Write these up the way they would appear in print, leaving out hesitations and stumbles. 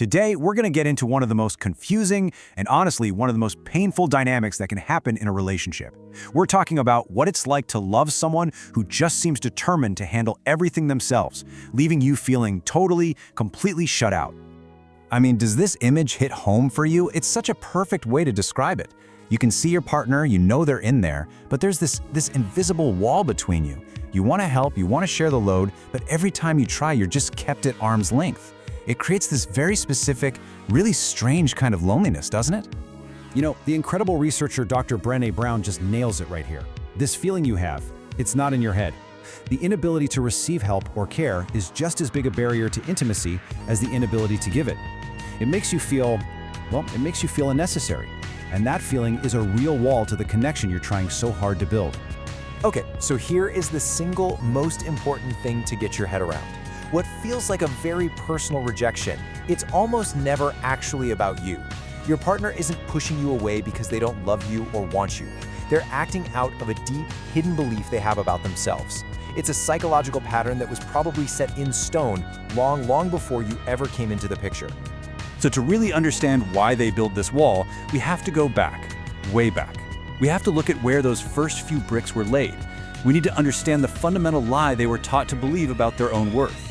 Today, we're going to get into one of the most confusing and honestly one of the most painful dynamics that can happen in a relationship. We're talking about what it's like to love someone who just seems determined to handle everything themselves, leaving you feeling completely shut out. I mean, does this image hit home for you? It's such a perfect way to describe it. You can see your partner, you know they're in there, but there's this invisible wall between you. You want to help, you want to share the load, but every time you try, you're just kept at arm's length. It creates this very specific, really strange kind of loneliness, doesn't it? You know, the incredible researcher Dr. Brené Brown just nails it right here. This feeling you have, it's not in your head. The inability to receive help or care is just as big a barrier to intimacy as the inability to give it. It makes you feel unnecessary. And that feeling is a real wall to the connection you're trying so hard to build. Okay, so here is the single most important thing to get your head around. What feels like a very personal rejection, it's almost never actually about you. Your partner isn't pushing you away because they don't love you or want you. They're acting out of a deep, hidden belief they have about themselves. It's a psychological pattern that was probably set in stone long before you ever came into the picture. So to really understand why they build this wall, we have to go back, way back. We have to look at where those first few bricks were laid. We need to understand the fundamental lie they were taught to believe about their own worth.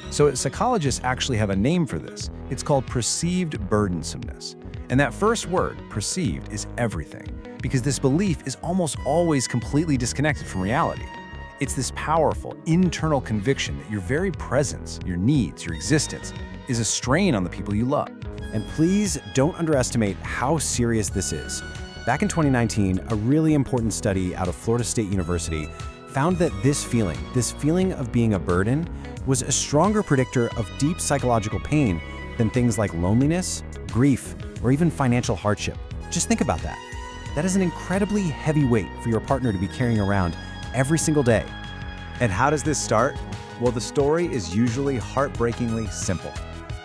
So psychologists actually have a name for this. It's called perceived burdensomeness. And that first word, perceived, is everything, because this belief is almost always completely disconnected from reality. It's this powerful, internal conviction that your very presence, your needs, your existence, is a strain on the people you love. And please don't underestimate how serious this is. Back in 2019, a really important study out of Florida State University found that this feeling of being a burden, was a stronger predictor of deep psychological pain than things like loneliness, grief, or even financial hardship. Just think about that. That is an incredibly heavy weight for your partner to be carrying around every single day. And how does this start? Well, the story is usually heartbreakingly simple.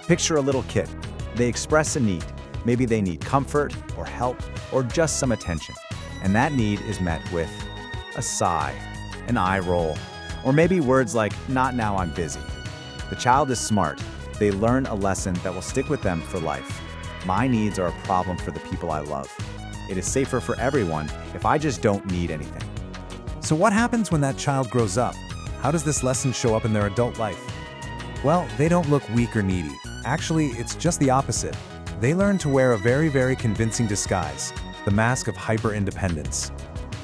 Picture a little kid. They express a need. Maybe they need comfort or help or just some attention. And that need is met with a sigh, an eye roll, or maybe words like, "Not now, I'm busy." The child is smart. They learn a lesson that will stick with them for life. My needs are a problem for the people I love. It is safer for everyone if I just don't need anything. So what happens when that child grows up? How does this lesson show up in their adult life? Well, they don't look weak or needy. Actually, it's just the opposite. They learn to wear a very convincing disguise, the mask of hyper-independence.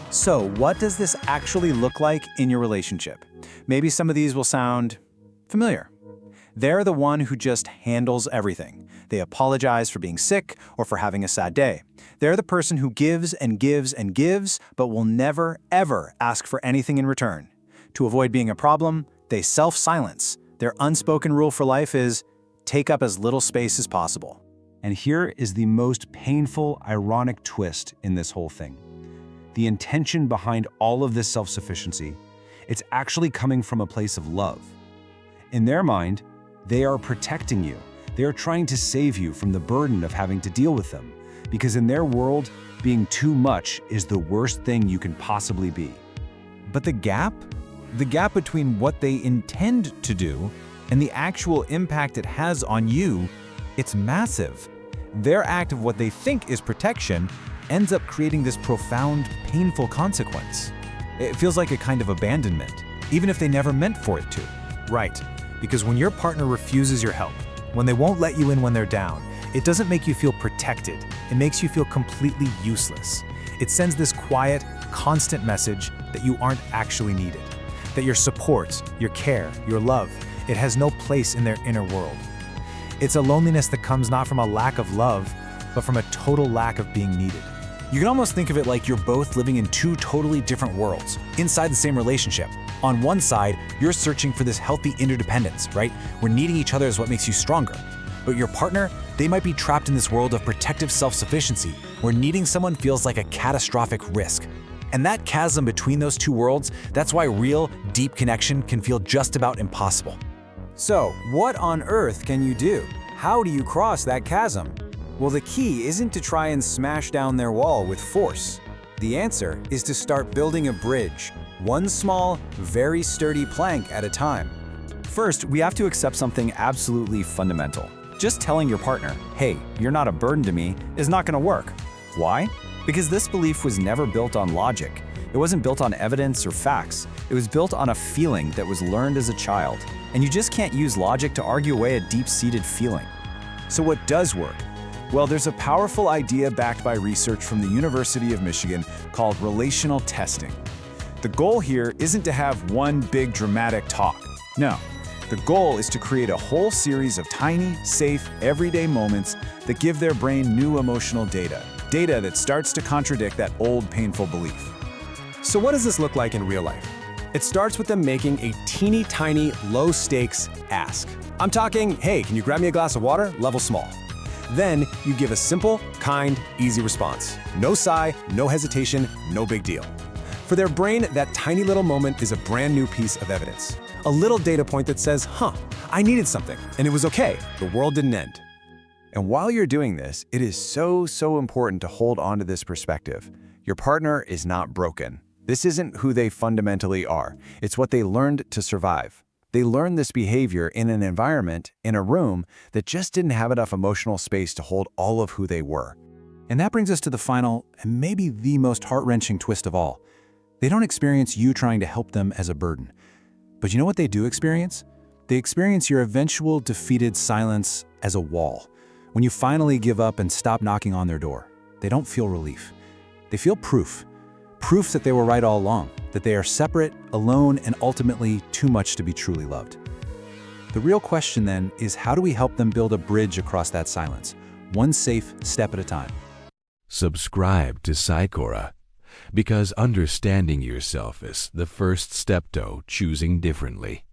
So what does this actually look like in your relationship? Maybe some of these will sound familiar. They're the one who just handles everything. They apologize for being sick or for having a sad day. They're the person who gives and gives and gives, but will never, ever ask for anything in return. To avoid being a problem, they self-silence. Their unspoken rule for life is take up as little space as possible. And here is the most painful, ironic twist in this whole thing. The intention behind all of this self-sufficiency, it's actually coming from a place of love. In their mind, they are protecting you. They are trying to save you from the burden of having to deal with them, because in their world, being too much is the worst thing you can possibly be. But the gap between what they intend to do and the actual impact it has on you, it's massive. Their act of what they think is protection ends up creating this profound, painful consequence. It feels like a kind of abandonment, even if they never meant for it to. Right, because when your partner refuses your help, when they won't let you in when they're down, it doesn't make you feel protected. It makes you feel completely useless. It sends this quiet, constant message that you aren't actually needed, that your support, your care, your love, it has no place in their inner world. It's a loneliness that comes not from a lack of love, but from a total lack of being needed. You can almost think of it like you're both living in two totally different worlds, inside the same relationship. On one side, you're searching for this healthy interdependence, right? Where needing each other is what makes you stronger. But your partner, they might be trapped in this world of protective self-sufficiency, where needing someone feels like a catastrophic risk. And that chasm between those two worlds, that's why real, deep connection can feel just about impossible. So, what on earth can you do? How do you cross that chasm? Well, the key isn't to try and smash down their wall with force. The answer is to start building a bridge, one small, very sturdy plank at a time. First, we have to accept something absolutely fundamental. Just telling your partner, hey, you're not a burden to me, is not going to work. Why? Because this belief was never built on logic. It wasn't built on evidence or facts. It was built on a feeling that was learned as a child. And you just can't use logic to argue away a deep-seated feeling. So what does work? Well, there's a powerful idea backed by research from the University of Michigan called relational testing. The goal here isn't to have one big dramatic talk. No, the goal is to create a whole series of tiny, safe, everyday moments that give their brain new emotional data that starts to contradict that old painful belief. So what does this look like in real life? It starts with them making a teeny tiny, low-stakes ask. I'm talking, hey, can you grab me a glass of water? Level small. Then you give a simple, kind, easy response. No sigh, no hesitation, no big deal. For their brain, that tiny little moment is a brand new piece of evidence. A little data point that says, I needed something, and it was okay. The world didn't end. And while you're doing this, it is so important to hold on to this perspective. Your partner is not broken. This isn't who they fundamentally are. It's what they learned to survive. They learned this behavior in an environment, in a room, that just didn't have enough emotional space to hold all of who they were. And that brings us to the final, and maybe the most heart-wrenching twist of all. They don't experience you trying to help them as a burden. But you know what they do experience? They experience your eventual defeated silence as a wall. When you finally give up and stop knocking on their door, they don't feel relief. They feel proof. Proof that they were right all along, that they are separate, alone, and ultimately too much to be truly loved. The real question then is, how do we help them build a bridge across that silence, one safe step at a time? Subscribe to PSYCHORVA, because understanding yourself is the first step to choosing differently.